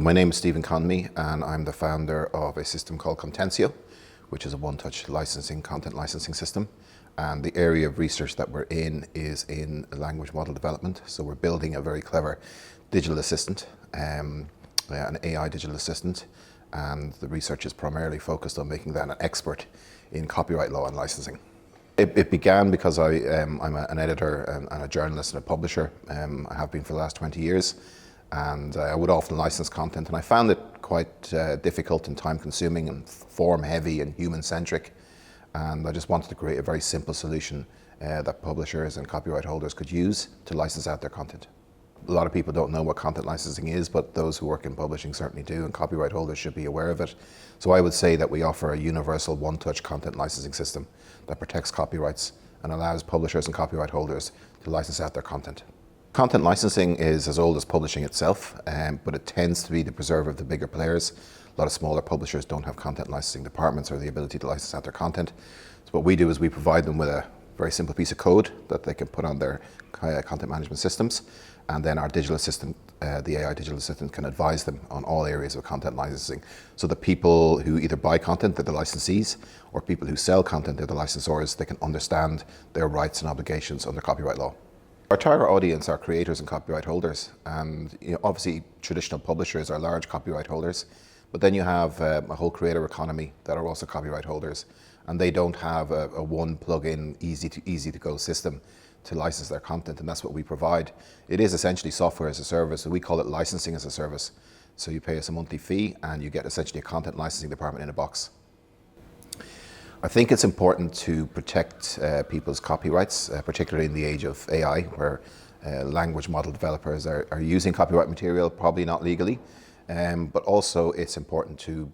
My name is Stephen Conmy, and I'm the founder of a system called Contenseo, which is a one-touch content licensing system. And the area of research that we're in is in language model development. So we're building a very clever digital assistant, an AI digital assistant, and the research is primarily focused on making that an expert in copyright law and licensing. It began because I'm an editor and a journalist and a publisher. I have been for the last 20 years. And I would often license content, and I found it quite difficult and time-consuming and form-heavy and human-centric. And I just wanted to create a very simple solution that publishers and copyright holders could use to license out their content. A lot of people don't know what content licensing is, but those who work in publishing certainly do, and copyright holders should be aware of it. So I would say that we offer a universal one-touch content licensing system that protects copyrights and allows publishers and copyright holders to license out their content. Content licensing is as old as publishing itself, but it tends to be the preserve of the bigger players. A lot of smaller publishers don't have content licensing departments or the ability to license out their content. So what we do is we provide them with a very simple piece of code that they can put on their content management systems, and then our digital assistant, the AI digital assistant, can advise them on all areas of content licensing. So the people who either buy content, they're the licensees, or people who sell content, they're the licensors, they can understand their rights and obligations under copyright law. Our target audience are creators and copyright holders, and obviously traditional publishers are large copyright holders, but then you have a whole creator economy that are also copyright holders, and they don't have a one plug-in, easy to go system to license their content, and that's what we provide. It is essentially software as a service, so we call it licensing as a service. So you pay us a monthly fee, and you get essentially a content licensing department in a box. I think it's important to protect people's copyrights, particularly in the age of AI, where language model developers are using copyright material, probably not legally, but also it's important to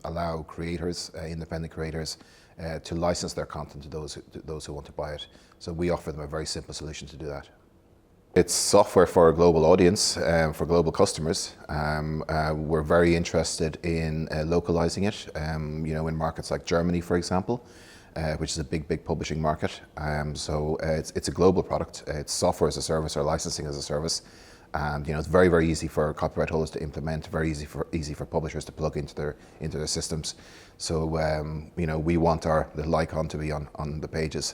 allow creators, independent creators, to license their content to those who want to buy it. So we offer them a very simple solution to do that. It's software for a global audience, for global customers. We're very interested in localizing it, in markets like Germany, for example, which is a big publishing market. So it's a global product. It's software as a service or licensing as a service. And it's very easy for copyright holders to implement, very easy for publishers to plug into their systems. So we want our little icon to be on the pages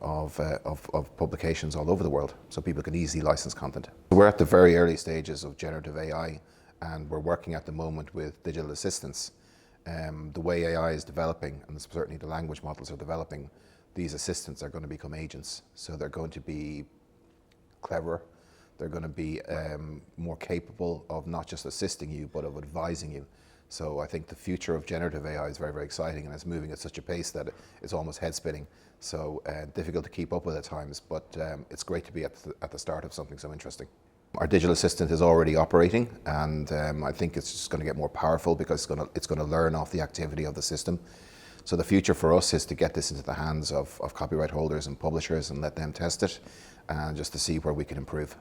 of publications all over the world, so people can easily license content. We're at the very early stages of generative AI, and we're working at the moment with digital assistants. The way AI is developing, and certainly the language models are developing, these assistants are going to become agents. So they're going to be clever, they're going to be more capable of not just assisting you, but of advising you. So I think the future of generative AI is very exciting, and it's moving at such a pace that it's almost head-spinning. So difficult to keep up with at times, but it's great to be at the start of something so interesting. Our digital assistant is already operating, and I think it's just going to get more powerful because it's going to learn off the activity of the system. So the future for us is to get this into the hands of copyright holders and publishers and let them test it, and just to see where we can improve.